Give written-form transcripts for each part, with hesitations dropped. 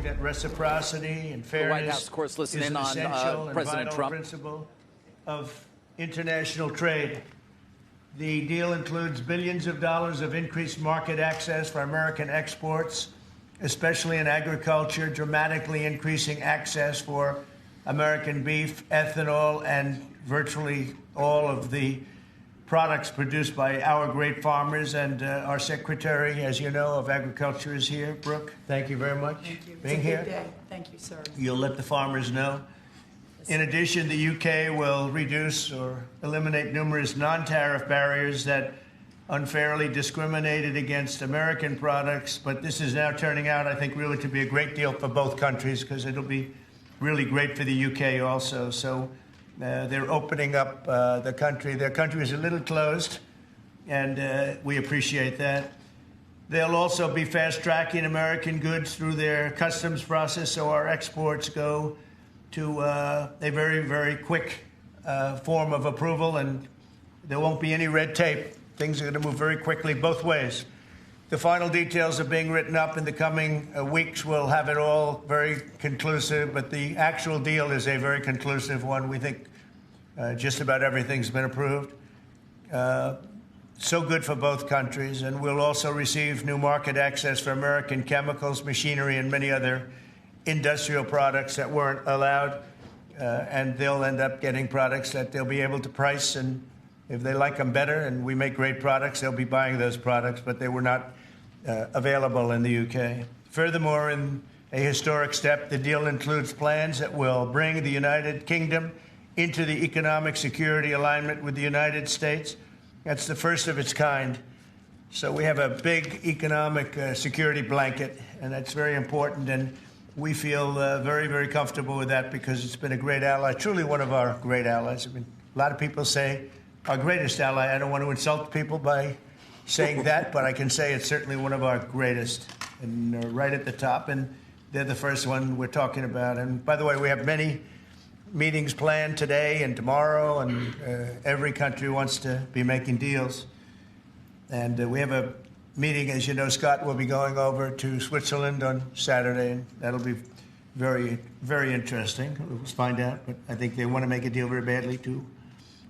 that reciprocity and fairness the White House, of course, listening is an on essential President and vital Trump. principle of international trade. The deal includes billions of dollars of increased market access for American exports, especially in agriculture, dramatically increasing access for American beef, ethanol, and virtually all of the products produced by our great farmers. And our Secretary, as you know, of Agriculture is here. Brooke, thank you very much for being here. It's a good day. Thank you, sir. You'll let the farmers know. In addition, the UK will reduce or eliminate numerous non-tariff barriers that unfairly discriminated against American products. But this is now turning out, I think, really to be a great deal for both countries, because it'll be really great for the UK also. So they're opening up the country. Their country is a little closed, and we appreciate that. They'll also be fast-tracking American goods through their customs process, so our exports go to a very, very quick form of approval, and there won't be any red tape. Things are going to move very quickly both ways. The final details are being written up in the coming weeks. We'll have it all very conclusive, but the actual deal is a very conclusive one. We think just about everything's been approved. So good for both countries, and we'll also receive new market access for American chemicals, machinery, and many other industrial products that weren't allowed, and they'll end up getting products that they'll be able to price, and if they like them better and we make great products, they'll be buying those products, but they were not available in the UK. Furthermore, in a historic step, the deal includes plans that will bring the United Kingdom into the economic security alignment with the United States. That's the first of its kind. So we have a big economic security blanket, and that's very important. And we feel very, very comfortable with that, because it's been a great ally, truly one of our great allies. I mean, a lot of people say our greatest ally. I don't want to insult people by saying that, but I can say it's certainly one of our greatest, and right at the top. And they're the first one we're talking about. And by the way, we have many meetings planned today and tomorrow, and every country wants to be making deals. And we have a meeting, as you know, Scott will be going over to Switzerland on Saturday, and that'll be very, very interesting. We'll find out, but I think they want to make a deal very badly, too.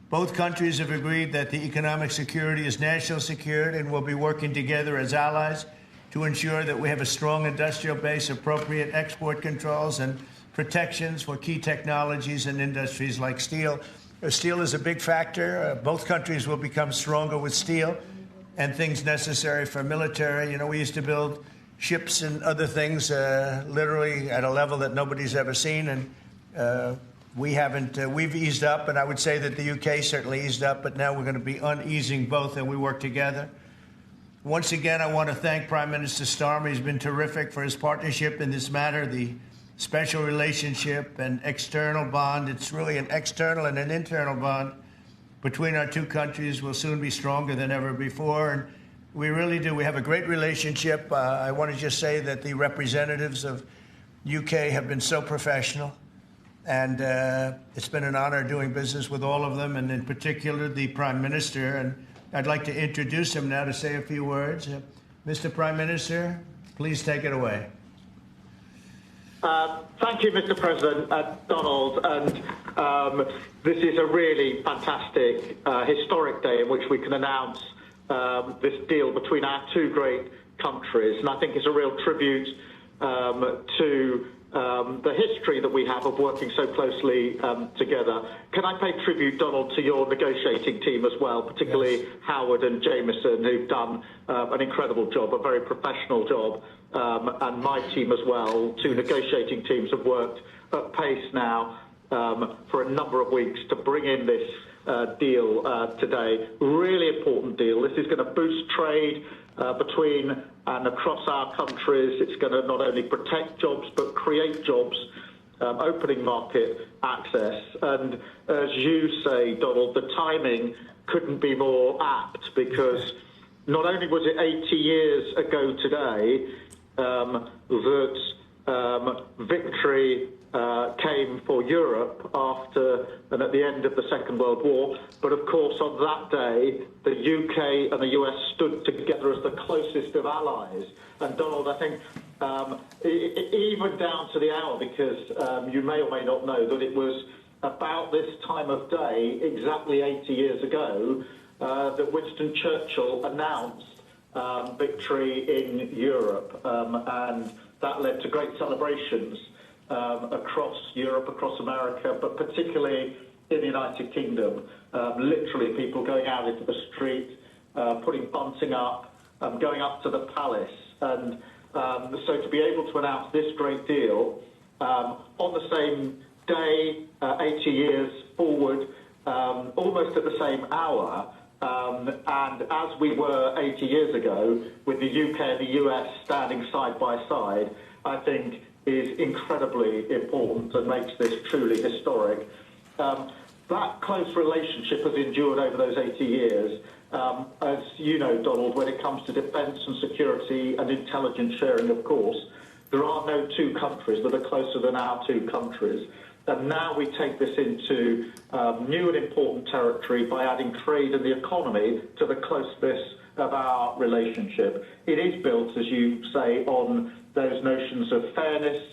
Both countries have agreed that the economic security is national security, and will be working together as allies to ensure that we have a strong industrial base, appropriate export controls, and protections for key technologies and industries like steel. Steel is a big factor. Both countries will become stronger with steel and things necessary for military. You know, we used to build ships and other things literally at a level that nobody's ever seen, and we haven't. We've eased up, and I would say that the UK certainly eased up, but now we're going to be uneasing both, and we work together. Once again, I want to thank Prime Minister Starmer. He's been terrific for his partnership in this matter. The special relationship and external bond, it's really an external and an internal bond between our two countries, will soon be stronger than ever before. And we really do. We have a great relationship. I want to just say that the representatives of UK have been so professional, and it's been an honor doing business with all of them, and in particular the Prime Minister. And I'd like to introduce him now to say a few words. Mr. Prime Minister, please take it away. Thank you, Mr. President, Donald. And this is a really fantastic, historic day in which we can announce this deal between our two great countries. And I think it's a real tribute to the history that we have of working so closely together. Can I pay tribute, Donald, to your negotiating team as well, particularly yes, Howard and Jameson, who've done an incredible job, a very professional job, and my team as well. Two negotiating teams have worked at pace now for a number of weeks to bring in this deal today. Really important deal. This is going to boost trade between and across our countries. It's going to not only protect jobs but create jobs, opening market access. And as you say, Donald, the timing couldn't be more apt, because not only was it 80 years ago today that victory came for Europe after and at the end of the Second World War. But of course, on that day, the UK and the US stood together as the closest of allies. And Donald, I think even down to the hour, because you may or may not know that it was about this time of day, exactly 80 years ago, that Winston Churchill announced victory in Europe, and that led to great celebrations across Europe, across America, but particularly in the United Kingdom. Literally people going out into the street, putting bunting up, going up to the palace. And so to be able to announce this great deal on the same day, 80 years forward, almost at the same hour, and as we were 80 years ago, with the UK and the US standing side by side, I think is incredibly important and makes this truly historic. That close relationship has endured over those 80 years. As you know, Donald, when it comes to defence and security and intelligence sharing, of course, there are no two countries that are closer than our two countries. And now we take this into new and important territory by adding trade and the economy to the closeness of our relationship. It is built, as you say, on those notions of fairness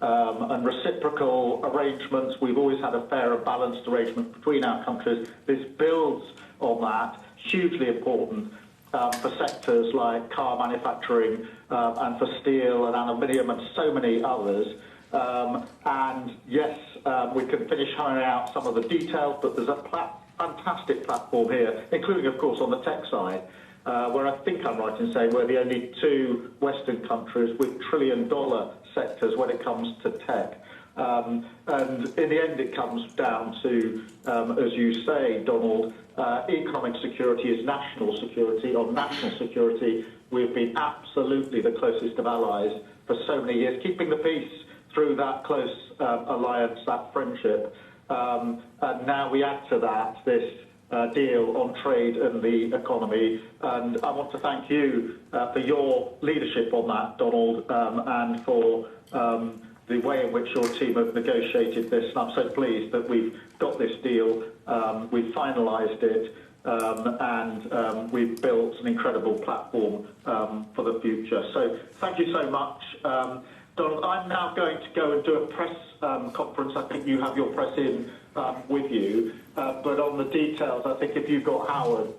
and reciprocal arrangements. We've always had a fair and balanced arrangement between our countries. This builds on that, hugely important for sectors like car manufacturing and for steel and aluminium and so many others. And yes, we can finish ironing out some of the details, but there's a fantastic platform here, including, of course, on the tech side, where I think I'm right in saying we're the only two Western countries with trillion-dollar sectors when it comes to tech. And in the end, it comes down to, as you say, Donald, economic security is national security. On national security, we've been absolutely the closest of allies for so many years, keeping the peace through that close alliance, that friendship. And now we add to that this deal on trade and the economy. And I want to thank you for your leadership on that, Donald, and for the way in which your team have negotiated this. And I'm so pleased that we've got this deal, we've finalised it, and we've built an incredible platform for the future. So thank you so much. Donald, I'm now going to go and do a press conference. I think you have your press in with you. But on the details, I think if you've got Howard